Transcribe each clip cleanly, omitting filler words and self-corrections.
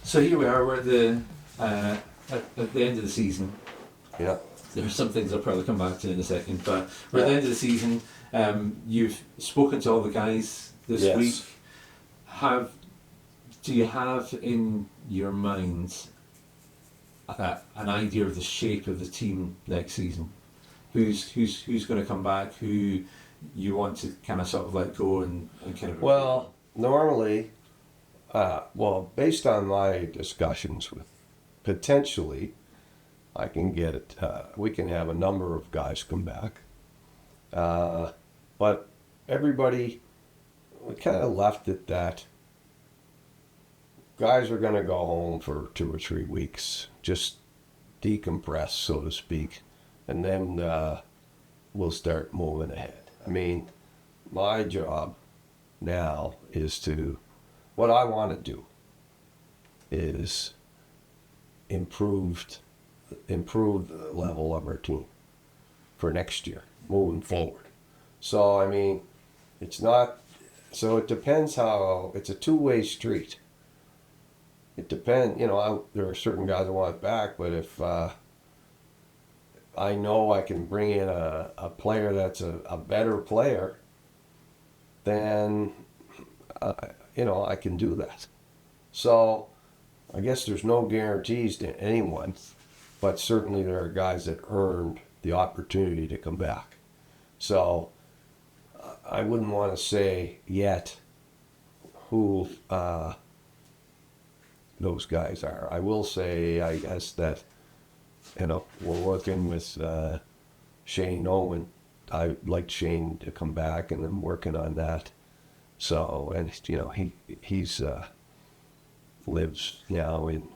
So here we are. We're at the end of the season. Yeah. There's some things I'll probably come back to in a second, but we're at the end of the season. You've spoken to all the guys this week. Do you have in your mind an idea of the shape of the team next season? Who's going to come back? Who you want to kind of sort of let go and kind of... Well, normally, based on my discussions with potentially, I can get it. We can have a number of guys come back, but everybody, we kind of left it that guys are going to go home for 2 or 3 weeks, just decompress, so to speak, and then we'll start moving ahead. I mean, my job now is what I want to do is improve the level of our team for next year, moving forward. So, I mean, it depends how, it's a two-way street. It depends, there are certain guys I want back, but if I know I can bring in a player that's a better player, then, I can do that. So, I guess there's no guarantees to anyone, but certainly there are guys that earned the opportunity to come back. So, I wouldn't want to say yet who those guys are. I will say, I guess, that we're working with Shane Owen. I'd like Shane to come back, and I'm working on that. So, and he's lives now in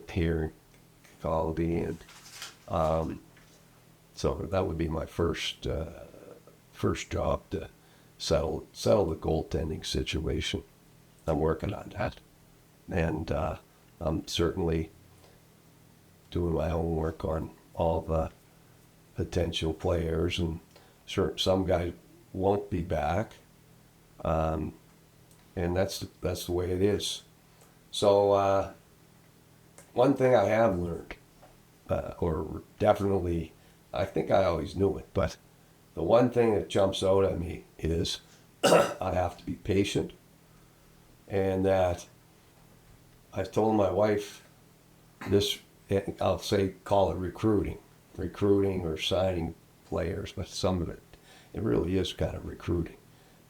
here in Colby, and so that would be my first job to settle the goaltending situation. I'm working on that, and I'm certainly doing my homework on all the potential players, and some guys won't be back, and that's the way it is. So one thing I have learned, or definitely, I think I always knew it, but the one thing that jumps out at me is I have to be patient, and that I've told my wife this, I'll say, call it recruiting or signing players, but some of it really is kind of recruiting.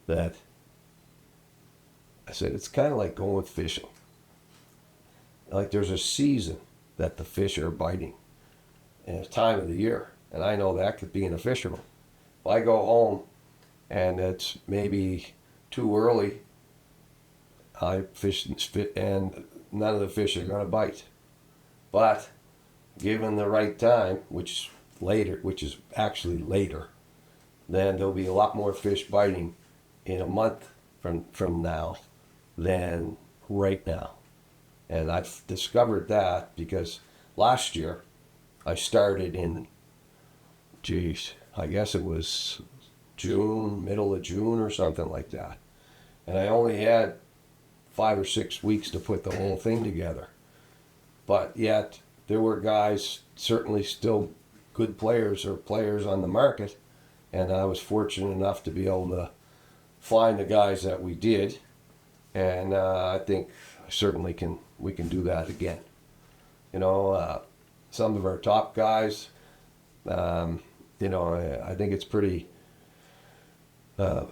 That I said, it's kind of like going fishing. Like there's a season that the fish are biting, and it's time of the year, and I know that could be in a fisherman. If I go home and it's maybe too early, I fish and none of the fish are going to bite. But given the right time, which is actually later, then there'll be a lot more fish biting in a month from now than right now. And I've discovered that because last year I started in, I guess it was June, middle of June or something like that. And I only had 5 or 6 weeks to put the whole thing together. But yet there were guys, certainly still good players or players on the market, and I was fortunate enough to be able to find the guys that we did. And I think certainly we can do that again. Some of our top guys, I think it's pretty, how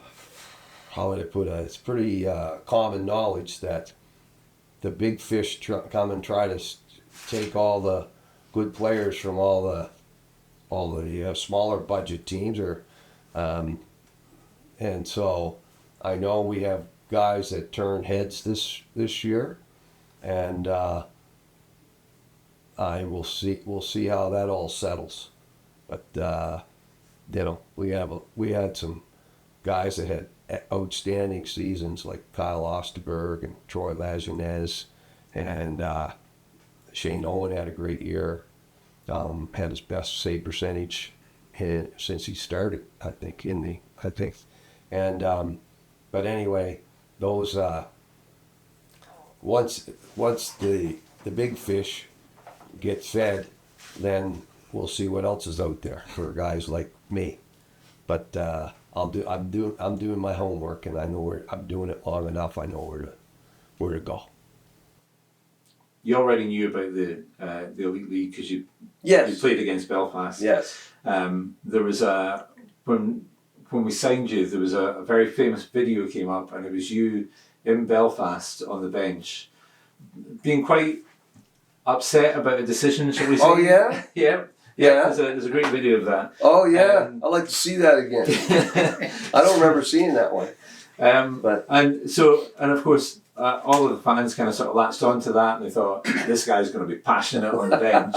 would I put it? It's pretty common knowledge that the big fish come and try to take all the good players from all the smaller budget teams, and so I know we have guys that turn heads this year, and we'll see how that all settles. But we had some guys that had outstanding seasons, like Kyle Osterberg and Troy Lajeunesse, and Shane Owen had a great year. Had his best save percentage since he started, I think. And but anyway, those once the big fish get fed, then we'll see what else is out there for guys like me. But I'm doing my homework, and I know I'm doing it long enough. I know where to go. You already knew about the Elite League because you played against Belfast. Yes. There was when we signed you, there was a very famous video came up, and it was you in Belfast on the bench, being quite upset about a decision, shall we say? Oh yeah. Yeah. Yeah. There's a great video of that. Oh yeah. I'd like to see that again. I don't remember seeing that one. And of course, all of the fans kind of sort of latched onto that, and they thought, this guy's going to be passionate on the bench.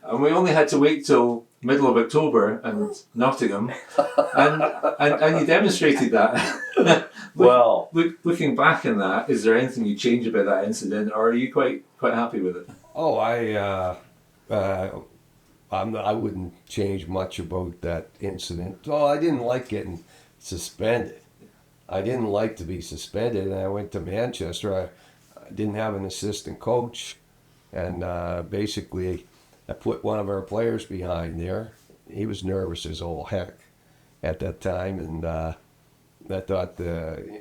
And we only had to wait till middle of October and Nottingham, and you demonstrated that. Looking back on that, is there anything you change about that incident, or are you quite happy with it? Oh, I wouldn't change much about that incident. Oh, I didn't like getting suspended. I didn't like to be suspended, and I went to Manchester. I didn't have an assistant coach, and basically I put one of our players behind there. He was nervous as all heck at that time, and I thought,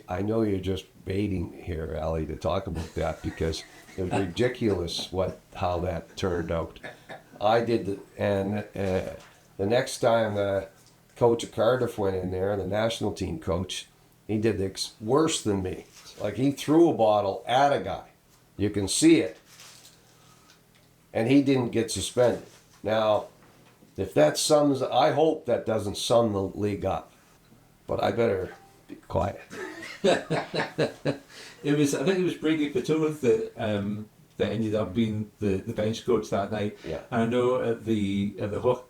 I know you're just baiting here, Ali, to talk about that, because it was ridiculous how that turned out. I did, and the next time the coach of Cardiff went in there, the national team coach, he did worse than me. Like, he threw a bottle at a guy. You can see it. And he didn't get suspended. Now, if that sums, I hope that doesn't sum the league up. But I better be quiet. I think it was Brady Patouth that ended up being the bench coach that night. Yeah. And I know at the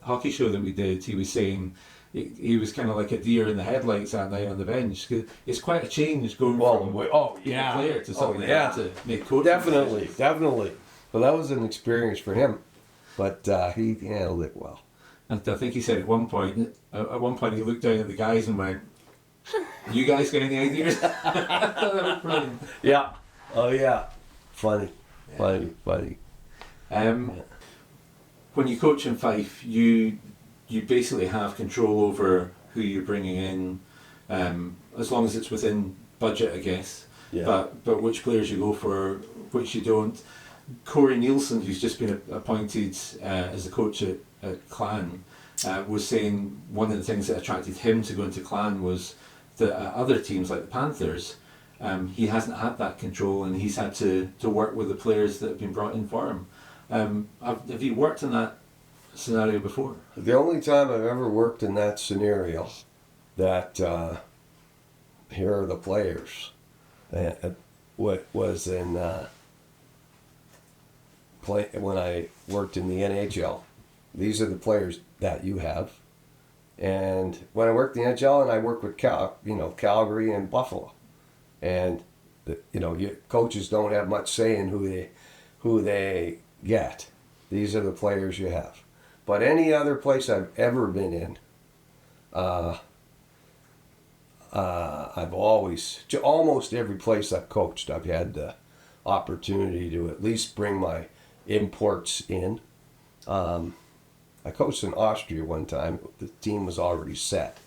hockey show that we did, he was saying he was kind of like a deer in the headlights that night on the bench. 'Cause it's quite a change going from a player to something that to make coach. Definitely. Well, that was an experience for him, but he handled it well. And I think he said at one point he looked down at the guys and went, "You guys got any ideas?" That was brilliant. Yeah. Oh yeah. Funny. When you coach in Fife, you basically have control over who you're bringing in, as long as it's within budget, I guess. Yeah. But which players you go for, which you don't. Corey Nielsen, who's just been appointed as the coach at Clan, was saying one of the things that attracted him to go into Clan was that at other teams like the Panthers, he hasn't had that control, and he's had to work with the players that have been brought in for him. Have you worked in that scenario before? The only time I've ever worked in that scenario, that here are the players, what was in when I worked in the NHL. These are the players that you have. And when I worked in the NHL, and I worked with Calgary and Buffalo, and coaches don't have much say in who they get. These are the players you have. But any other place I've ever been in, I've always, almost every place I've coached, I've had the opportunity to at least bring my imports in. I coached in Austria one time. The team was already set.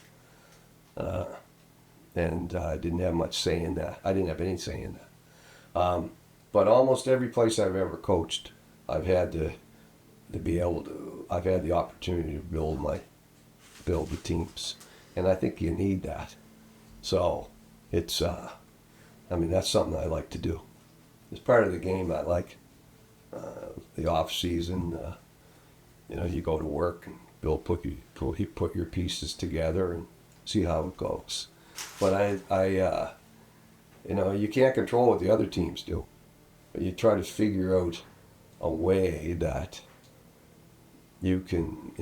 And I didn't have much say in that. I didn't have any say in that. But almost every place I've ever coached, I've had to be able to, I've had the opportunity to build the teams. And I think you need that. So it's, that's something I like to do. It's part of the game I like. The off season, you go to work and put your pieces together and see how it goes. But you can't control what the other teams do. But you try to figure out a way that you can,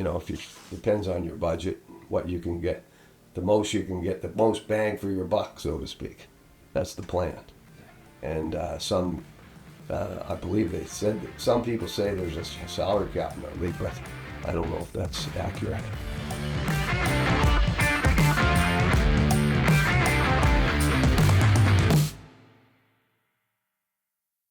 depends on your budget, what you can get, the most you can get, the most bang for your buck, so to speak. That's the plan. And I believe they said that some people say there's a salary cap in our league, but I don't know if that's accurate.